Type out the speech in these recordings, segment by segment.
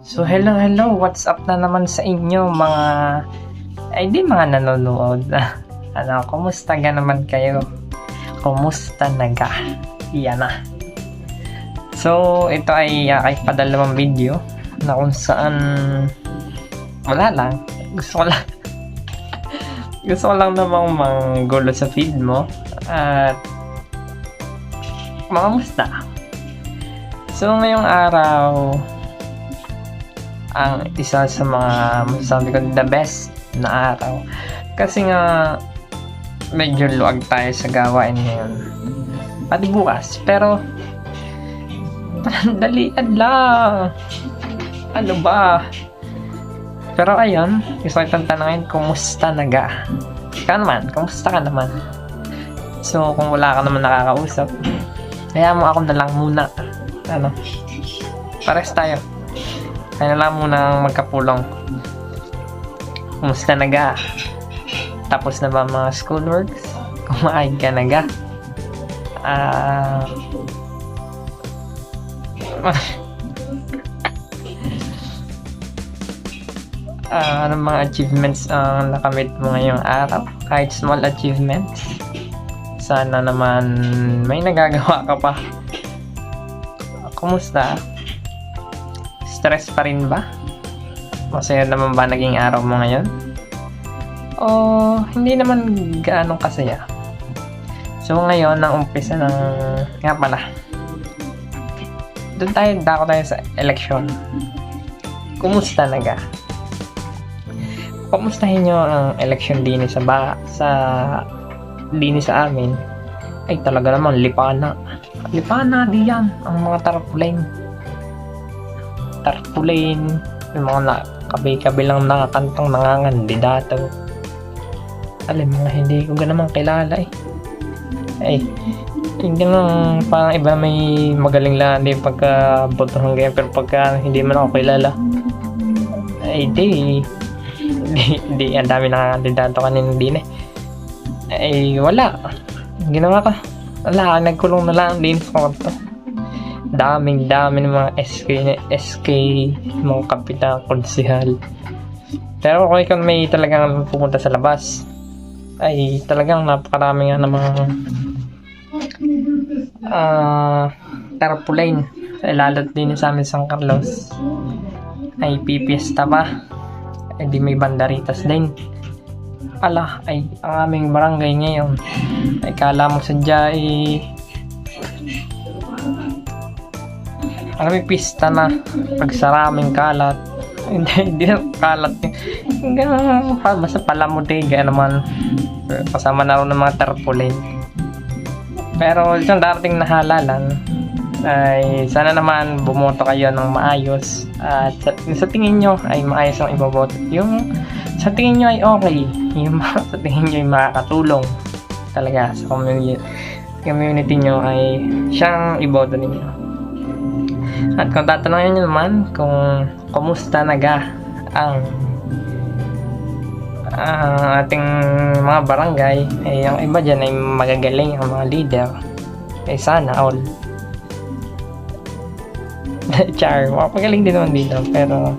So hello, what's up na naman sa inyo mga mga nanonood. Kumusta ka naman kayo? Kumusta naga? Iyan na. So ito ay padalawang video na kung saan wala lang. Gusto ko lang namang manggulo sa feed mo at makamusta. So ngayong araw ang isa sa mga masasabi ko the best na araw kasi nga medyo luwag tayo sa gawain ngayon pati bukas, pero dalian lang, ano ba. Pero ayun, gusto kitang tanongin, kumusta naga? Ikaw naman, kumusta ka naman? So kung wala ka naman nakakausap, kaya mo ako na lang muna, pares tayo. Kaya na lang muna magkapulong. Kumusta naga? Tapos na ba mga schoolworks? Kumain ka naga? Anong mga achievements ang nakamit mo ngayong araw? Kahit small achievements. Sana naman may nagagawa ka pa. Kumusta? Stress pa rin ba? Masaya naman ba naging araw mo ngayon? O hindi naman gaano kasaya? So ngayon, ang umpisa ng nga pala, doon dako tayo sa election. Kumusta naga? Kumustahin nyo ang election din sa amin? Ay talaga naman, lipana diyan ang mga tarpaulin, yung mga kabilang nakakantong nangangandidato. Alam mga hindi ko naman kilala hindi lang, parang iba may magaling lang din pagka botohan ganyan, pero pagka hindi man ako kilala di ang dami nangangandidato kanina din wala ginawa ka, wala, nagkulong na lang din sa kwarto. Dami ng mga SK mga kapitan, konsehal. Pero kung ikaw may talagang pupunta sa labas, ay talagang napakarami nga ng mga tarpaulin. Lalo't din sa amin San Carlos ay pipiesta pa, ay di may banderitas din. Ay ang aming barangay ngayon ay kala mo sadya may pista na pagsaraming kalat. Hindi na kalat basta palamudiga naman, kasama na rin ng mga tarpaulin. Pero isang darating na halalan ay sana naman bumoto kayo ng maayos at sa tingin nyo ay maayos ang iboboto, yung sa tingin nyo ay okay, yung sa tingin nyo ay makakatulong talaga sa community nyo ay siyang iboto ninyo. At kung tatanungin nyo naman kung kumusta naga ang ating mga barangay, yung iba dyan ay magagaling ang mga leader, sana all. Char, magaling din naman dito, pero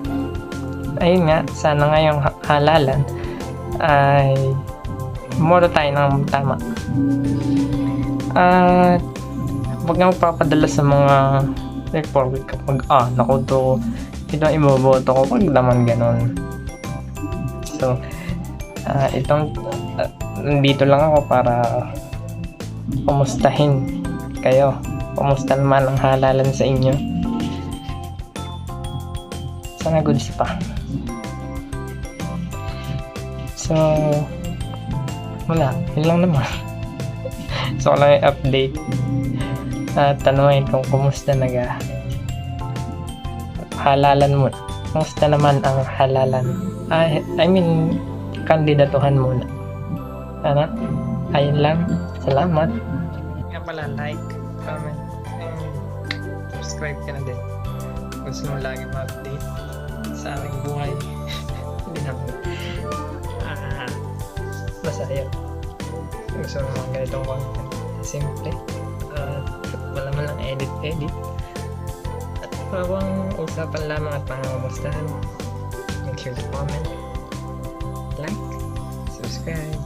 ayun nga, sana ngayong halalan ay bumoto tayo ng tama. At huwag nga magpapadala sa mga report kapag naku to, ito ang iboboto ko, pag naman ganon. So nandito lang ako para kumustahin kayo. Kumusta naman ang halalan sa inyo? Sana goods pa. So wala, yun lang naman. So wala yung update at tanungin kung kumusta naga halalan mo. Kumusta naman ang halalan? Kandidatuhan muna. Ayun lang. Salamat. Nga pala, like, comment, and subscribe ka na din. Gusto mo lagi ma-update sa aming buhay. Hindi naman. Basta yun. Gusto mo mga ganitong content. Simple. Wala man lang edit. pawang usapan lamang at pangangamustahan. Make sure to comment, like, subscribe.